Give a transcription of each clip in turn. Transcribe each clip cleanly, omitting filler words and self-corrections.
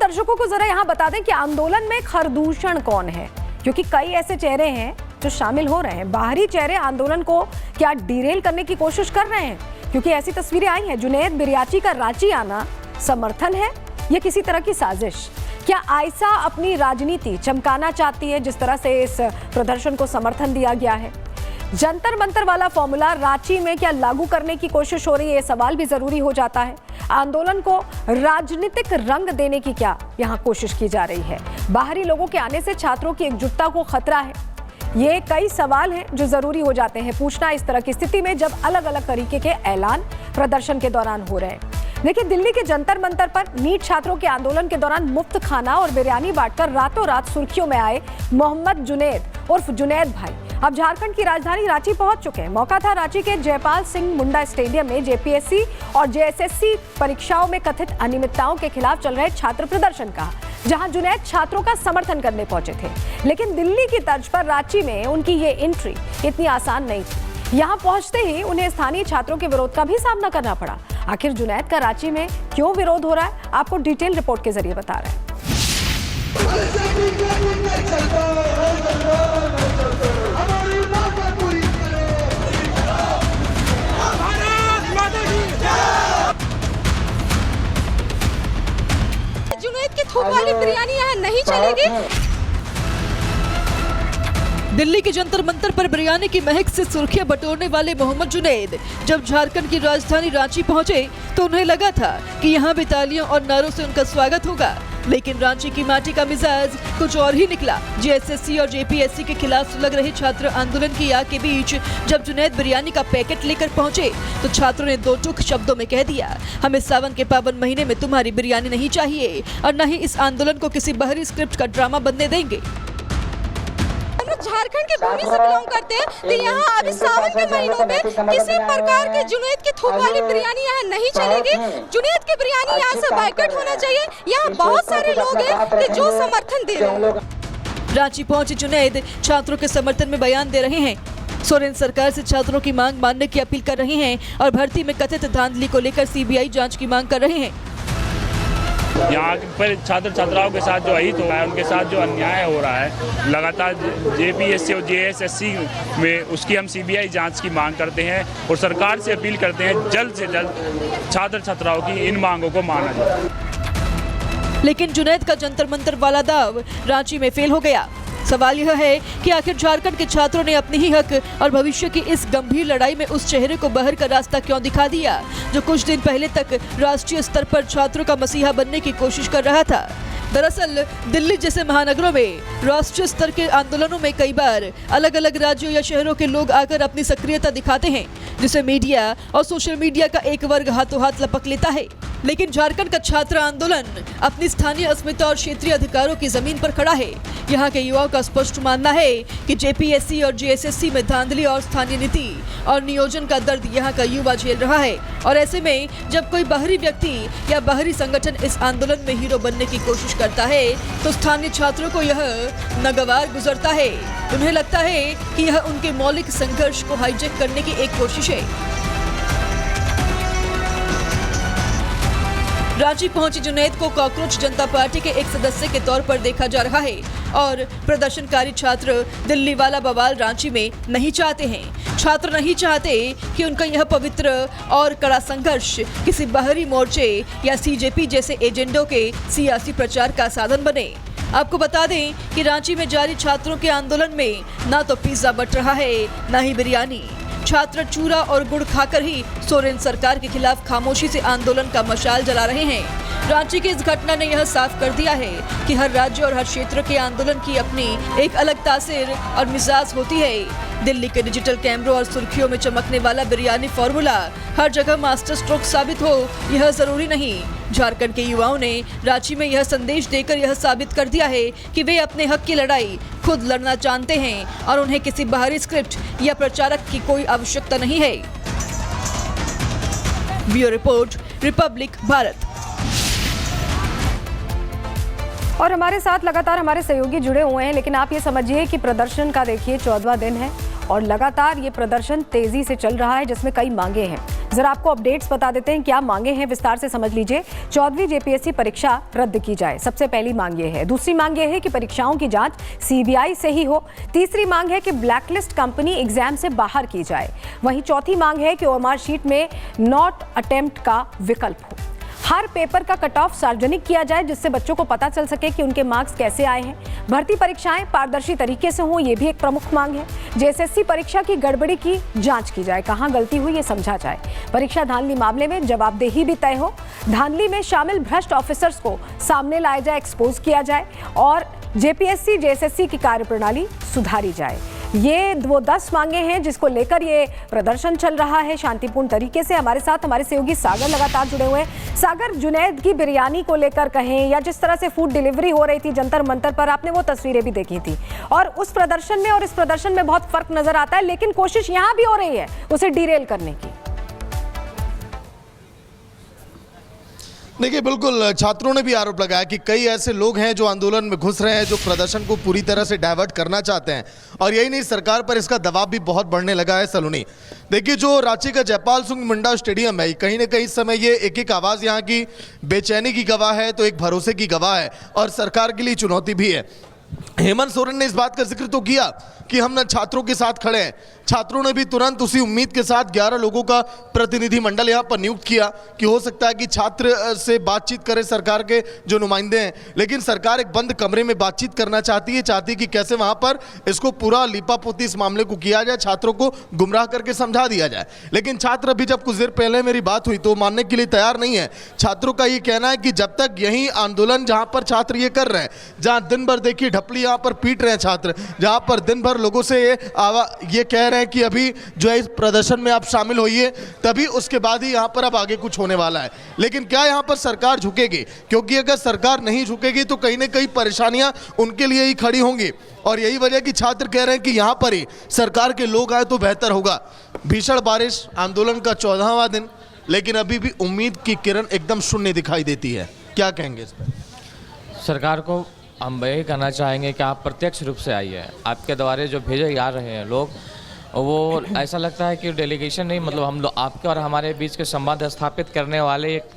दर्शकों को जरा यहाँ बता दें कि आंदोलन में खरदूषण कौन है, क्योंकि कई ऐसे चेहरे हैं जो शामिल हो रहे हैं। बाहरी चेहरे आंदोलन को क्या डिरेल करने की कोशिश कर रहे हैं? क्योंकि ऐसी तस्वीरें आई हैं। जुनैद बिरियाची का रांची आना समर्थन है या किसी तरह की साजिश? क्या आयशा अपनी राजनीति चमकाना चाहती है जिस तरह से इस प्रदर्शन को समर्थन दिया गया है? जंतर मंतर वाला फॉर्मूला रांची में क्या लागू करने की कोशिश हो रही है? ये सवाल भी जरूरी हो जाता है। आंदोलन को राजनीतिक रंग देने की क्या यहाँ कोशिश की जा रही है? बाहरी लोगों के आने से छात्रों की एकजुटता को खतरा है? ये कई सवाल हैं जो जरूरी हो जाते हैं पूछना इस तरह की स्थिति में जब अलग अलग तरीके के ऐलान प्रदर्शन के दौरान हो रहे हैं। देखिए, दिल्ली के जंतर मंतर पर नीट छात्रों के आंदोलन के दौरान मुफ्त खाना और बिरयानी बांटकर रातों रात सुर्खियों में आए मोहम्मद जुनैद उर्फ जुनैद भाई अब झारखंड की राजधानी रांची पहुंच चुके हैं। मौका था रांची के जयपाल सिंह मुंडा स्टेडियम में जेपीएससी और जेएसएससी परीक्षाओं में कथित अनियमितताओं के खिलाफ चल रहे छात्र प्रदर्शन का, जहां जुनैद छात्रों का समर्थन करने पहुंचे थे। लेकिन दिल्ली की तर्ज पर रांची में उनकी ये एंट्री इतनी आसान नहीं थी। यहां पहुंचते ही उन्हें स्थानीय छात्रों के विरोध का भी सामना करना पड़ा। आखिर जुनैद का रांची में क्यों विरोध हो रहा है, आपको डिटेल रिपोर्ट के जरिए बता रहे हैं। जुनैद की थूक वाली बिरयानी यहाँ नहीं चलेगी। दिल्ली के जंतर मंतर पर बिरयानी की महक से सुर्खियां बटोरने वाले मोहम्मद जुनैद जब झारखंड की राजधानी रांची पहुंचे तो उन्हें लगा था कि यहां भी तालियों और नारों से उनका स्वागत होगा, लेकिन रांची की माटी का मिजाज कुछ और ही निकला। जेएसएससी और जेपीएससी के खिलाफ सुलग रहे छात्र आंदोलन की आग के बीच जब जुनैद बिरयानी का पैकेट लेकर पहुंचे तो छात्रों ने दो टूक शब्दों में कह दिया, हमें सावन के पावन महीने में तुम्हारी बिरयानी नहीं चाहिए और न ही इस आंदोलन को किसी बाहरी स्क्रिप्ट का ड्रामा बनने देंगे। झारखंड की भूमि से बिलोंग करते हैं तो यहाँ अभी सावन के महीनों में किसी प्रकार के जुनैद की थूक वाली बिरयानी यहाँ नहीं चलेगी। जुनैद की बिरयानी यहाँ से बाइकआउट होना चाहिए। यहाँ बहुत सारे लोग हैं कि जो समर्थन दे रहे हैं। रांची पहुंचे जुनैद छात्रों के समर्थन में बयान दे रहे हैं। सोरेन सरकार से छात्रों की मांग मानने की अपील कर रहे हैं और भर्ती में कथित धांधली को लेकर सीबीआई जांच की मांग कर रहे हैं। यहाँ पर छात्र छात्राओं के साथ जो अहित हो रहा है, उनके साथ जो अन्याय हो रहा है लगातार जेपीएससी और जेएसएससी में, उसकी हम सीबीआई जांच की मांग करते हैं और सरकार से अपील करते हैं जल्द से जल्द छात्र छात्राओं की इन मांगों को माना जाए। लेकिन जुनैद का जंतर मंतर वाला दाव रांची में फेल हो गया। सवाल यह है कि आखिर झारखंड के छात्रों ने अपनी ही हक और भविष्य की इस गंभीर लड़ाई में उस चेहरे को बाहर का रास्ता क्यों दिखा दिया जो कुछ दिन पहले तक राष्ट्रीय स्तर पर छात्रों का मसीहा बनने की कोशिश कर रहा था। दरअसल दिल्ली जैसे महानगरों में राष्ट्रीय स्तर के आंदोलनों में कई बार अलग अलग राज्यों या शहरों के लोग आकर अपनी सक्रियता दिखाते हैं, जिसे मीडिया और सोशल मीडिया का एक वर्ग हाथों हाथ लपक लेता है। लेकिन झारखंड का छात्र आंदोलन अपनी स्थानीय अस्मिता और क्षेत्रीय अधिकारों की जमीन पर खड़ा है। यहाँ के युवाओं का स्पष्ट मानना है कि जेपीएससी और जेएसएससी में धांधली और स्थानीय नीति और नियोजन का दर्द यहाँ का युवा झेल रहा है। और ऐसे में जब कोई बाहरी व्यक्ति या बाहरी संगठन इस आंदोलन में हीरो बनने की कोशिश करता है तो स्थानीय छात्रों को यह नागवार गुजरता है। उन्हें लगता है कि यह उनके मौलिक संघर्ष को हाईजैक करने की एक कोशिश है। रांची पहुंची जुनैद को कॉकरोच जनता पार्टी के एक सदस्य के तौर पर देखा जा रहा है और प्रदर्शनकारी छात्र दिल्ली वाला बवाल रांची में नहीं चाहते हैं। छात्र नहीं चाहते कि उनका यह पवित्र और कड़ा संघर्ष किसी बाहरी मोर्चे या सीजेपी जैसे एजेंडों के सियासी प्रचार का साधन बने। आपको बता दें कि रांची में जारी छात्रों के आंदोलन में ना तो पिज्जा बट रहा है ना ही बिरयानी। छात्र चूरा और गुड़ खाकर ही सोरेन सरकार के खिलाफ खामोशी से आंदोलन का मशाल जला रहे हैं। रांची की इस घटना ने यह साफ कर दिया है कि हर राज्य और हर क्षेत्र के आंदोलन की अपनी एक अलग तासीर और मिजाज होती है। दिल्ली के डिजिटल कैमरों और सुर्खियों में चमकने वाला बिरयानी फॉर्मूला हर जगह मास्टर स्ट्रोक साबित हो यह जरूरी नहीं। झारखंड के युवाओं ने रांची में यह संदेश देकर यह साबित कर दिया है कि वे अपने हक की लड़ाई खुद लड़ना जानते हैं और उन्हें किसी बाहरी स्क्रिप्ट या प्रचारक की कोई आवश्यकता नहीं है। Bureau report, Republic Bharat. और हमारे साथ लगातार हमारे सहयोगी जुड़े हुए हैं, लेकिन आप ये समझिए कि प्रदर्शन का देखिए 14वां दिन है और लगातार ये प्रदर्शन तेजी से चल रहा है, जिसमें कई मांगे हैं। जरा आपको अपडेट्स बता देते हैं क्या मांगे हैं, विस्तार से समझ लीजिए। 14वीं जेपीएससी परीक्षा रद्द की जाए, सबसे पहली मांग ये है। दूसरी मांग ये है कि परीक्षाओं की जांच सीबीआई से ही हो। तीसरी मांग है कि ब्लैकलिस्ट कंपनी एग्जाम से बाहर की जाए। वहीं चौथी मांग है कि ओएमआर शीट में नॉट अटेम्प्ट का विकल्प हो। हर पेपर का कट ऑफ सार्वजनिक किया जाए, जिससे बच्चों को पता चल सके कि उनके मार्क्स कैसे आए हैं। भर्ती परीक्षाएं पारदर्शी तरीके से हों, ये भी एक प्रमुख मांग है। जेएसएससी परीक्षा की गड़बड़ी की जांच की जाए, कहां गलती हुई ये समझा जाए। परीक्षा धांधली मामले में जवाबदेही भी तय हो। धांधली में शामिल भ्रष्ट ऑफिसर्स को सामने लाया जाए, एक्सपोज किया जाए और जेपीएससी जेएसएससी की कार्यप्रणाली सुधारी जाए। ये वो 10 मांगे हैं जिसको लेकर ये प्रदर्शन चल रहा है शांतिपूर्ण तरीके से। हमारे साथ हमारे सहयोगी सागर लगातार जुड़े हुए हैं। सागर, जुनैद की बिरयानी को लेकर कहें या जिस तरह से फूड डिलीवरी हो रही थी जंतर मंतर पर, आपने वो तस्वीरें भी देखी थी, और उस प्रदर्शन में और इस प्रदर्शन में बहुत फर्क नजर आता है, लेकिन कोशिश यहां भी हो रही है उसे डिरेल करने की। देखिए, बिल्कुल छात्रों ने भी आरोप लगाया कि कई ऐसे लोग हैं जो आंदोलन में घुस रहे हैं, जो प्रदर्शन को पूरी तरह से डाइवर्ट करना चाहते हैं। और यही नहीं, सरकार पर इसका दबाव भी बहुत बढ़ने लगा है। सलोनी, देखिए, जो रांची का जयपाल सिंह मुंडा स्टेडियम है, कहीं ना कहीं इस समय ये एक एक आवाज़ यहाँ की बेचैनी की गवाह है, तो एक भरोसे की गवाह है और सरकार के लिए चुनौती भी है। हेमंत सोरेन ने इस बात का जिक्र तो किया कि हम न छात्रों के साथ खड़े हैं। छात्रों ने भी तुरंत उसी उम्मीद के साथ 11 लोगों का प्रतिनिधि मंडल यहाँ पर नियुक्त किया कि हो सकता है कि छात्र से बातचीत करें सरकार के जो नुमाइंदे हैं। लेकिन सरकार एक बंद कमरे में बातचीत करना चाहती है कि कैसे वहाँ पर इसको पूरा लीपापोती इस मामले को किया जाए, छात्रों को गुमराह करके समझा दिया जाए। लेकिन छात्र अभी, जब कुछ देर पहले मेरी बात हुई, तो मानने के लिए तैयार नहीं है। छात्रों का ये कहना है कि जब तक यही आंदोलन जहाँ पर छात्र ये कर रहे हैं, जहाँ दिन भर देखिए ढपली यहाँ पर पीट रहे हैं छात्र, जहाँ पर दिन भर लोगों से ये कह रहे हैं कि अभी जो है इस प्रदर्शन में आप शामिल होइए, तभी उसके बाद ही यहाँ पर अब आगे कुछ होने वाला है। लेकिन क्या यहाँ पर सरकार झुकेगी? क्योंकि अगर सरकार नहीं झुकेगी तो कहीं ना कहीं परेशानियां उनके लिए ही खड़ी होंगी। और यही वजह कि छात्र कह रहे हैं कि यहाँ पर ही सरकार के लोग आए तो बेहतर होगा। भीषण बारिश, आंदोलन का 14वां दिन, लेकिन अभी भी उम्मीद की किरण एकदम शून्य दिखाई देती है। क्या कहेंगे इस पर? सरकार को हम यही कहना चाहेंगे कि आप प्रत्यक्ष रूप से आइए। आपके द्वारा जो भेजे जा रहे हैं लोग, वो ऐसा लगता है कि डेलीगेशन नहीं, मतलब हम लोग आपके और हमारे बीच के संबंध स्थापित करने वाले एक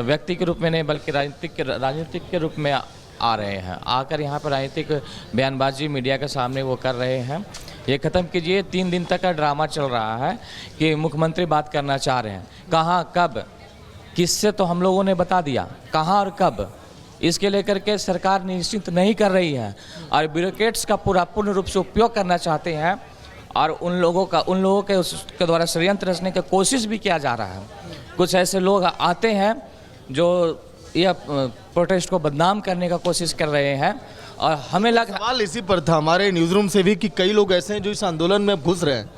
व्यक्ति के रूप में नहीं, बल्कि राजनीतिक के रूप में आ रहे हैं। आकर यहाँ पर राजनीतिक बयानबाजी मीडिया के सामने वो कर रहे हैं। ये ख़त्म कीजिए। 3 दिन तक का ड्रामा चल रहा है कि मुख्यमंत्री बात करना चाह रहे हैं। कहाँ, कब, किससे, तो हम लोगों ने बता दिया कहाँ और कब। इसके लेकर के सरकार निश्चित नहीं कर रही है और ब्यूरोक्रेट्स का पूर्ण रूप से उपयोग करना चाहते हैं और उन लोगों के उसके द्वारा षड्यंत्र रचने की कोशिश भी किया जा रहा है। कुछ ऐसे लोग आते हैं जो यह प्रोटेस्ट को बदनाम करने का कोशिश कर रहे हैं और हमें सवाल इसी पर था हमारे न्यूज़ रूम से भी कि कई लोग ऐसे हैं जो इस आंदोलन में घुस रहे हैं,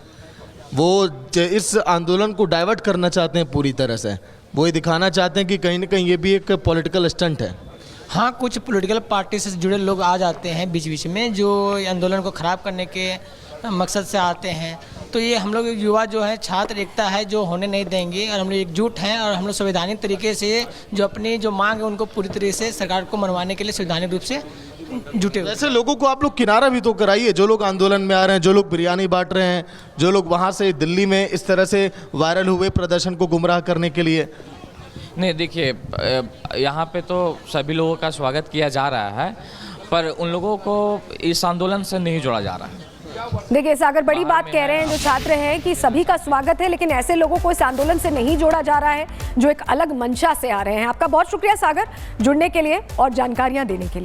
वो इस आंदोलन को डाइवर्ट करना चाहते हैं पूरी तरह से। वो ये दिखाना चाहते हैं कि कहीं ना कहीं ये भी एक पॉलिटिकल स्टंट है। हाँ, कुछ पॉलिटिकल पार्टी से जुड़े लोग आ जाते हैं बीच बीच में, जो आंदोलन को ख़राब करने के मकसद से आते हैं। तो ये हम लोग युवा जो है, छात्र एकता है जो होने नहीं देंगे और हम लोग एकजुट हैं और हम लोग संवैधानिक तरीके से जो अपनी जो मांग है उनको पूरी तरीके से सरकार को मनवाने के लिए संवैधानिक रूप से जुटे हुए। ऐसे लोगों को आप लोग किनारा भी तो कराइए, जो लोग आंदोलन में आ रहे हैं, जो लोग बिरयानी बांट रहे हैं, जो लोग वहाँ से दिल्ली में इस तरह से वायरल हुए प्रदर्शन को गुमराह करने के लिए। नहीं, देखिए, यहाँ पे तो सभी लोगों का स्वागत किया जा रहा है, पर उन लोगों को इस आंदोलन से नहीं जोड़ा जा रहा है। देखिए सागर, बड़ी बात कह रहे हैं जो छात्र हैं कि सभी का स्वागत है, लेकिन ऐसे लोगों को इस आंदोलन से नहीं जोड़ा जा रहा है जो एक अलग मंशा से आ रहे हैं। आपका बहुत शुक्रिया सागर, जुड़ने के लिए और जानकारियां देने के लिए।